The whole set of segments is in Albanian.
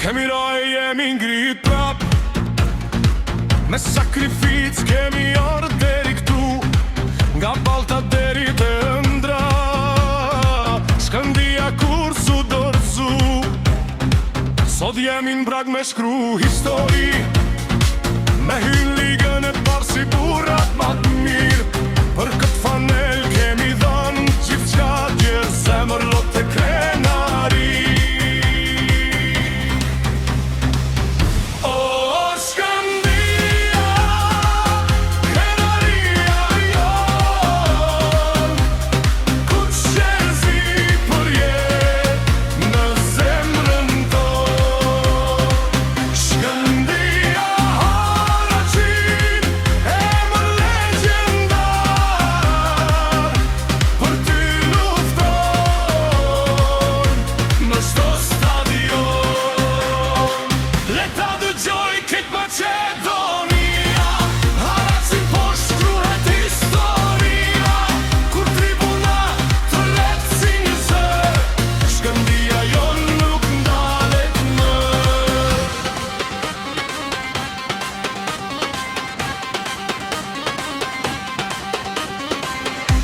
Kemi roj jemi ngrit prap, me sakrific kemi orë deri këtu, nga balta deri të ëndra, Shkëndia kur su dorëzu. Sot jemi në brag me shkru histori, me hyn ligën e parë si burrat ma të mirë. Për këtë fanel kemi dhënë gjithçka, gjerë zemër lot e krenari.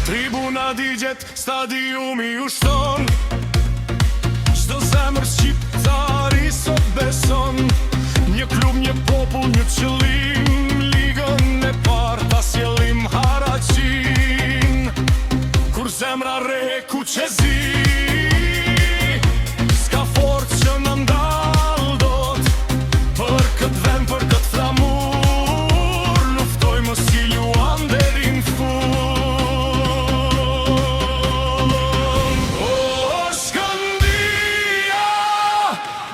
Tribuna digjet, stadiumi ushton, çdo zemër shqiptari sot beson. Një klub, një popull, një qëllim, ligën e parë ta sjellim Haraqin. Kur zemra re kuqezi, s'ka forcë që në ndal dot. Për këtë vend, për këtë flamur, luftojmë si luan deri në fund.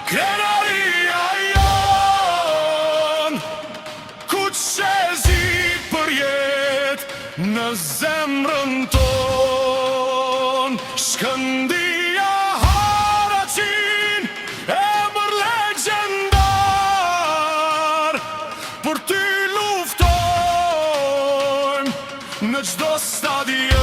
Krenaria jon, ku qezi për jet në zemrën ton. Shkëndia Haraqin, emër legjendar, për ty luftojmë në çdo stadion.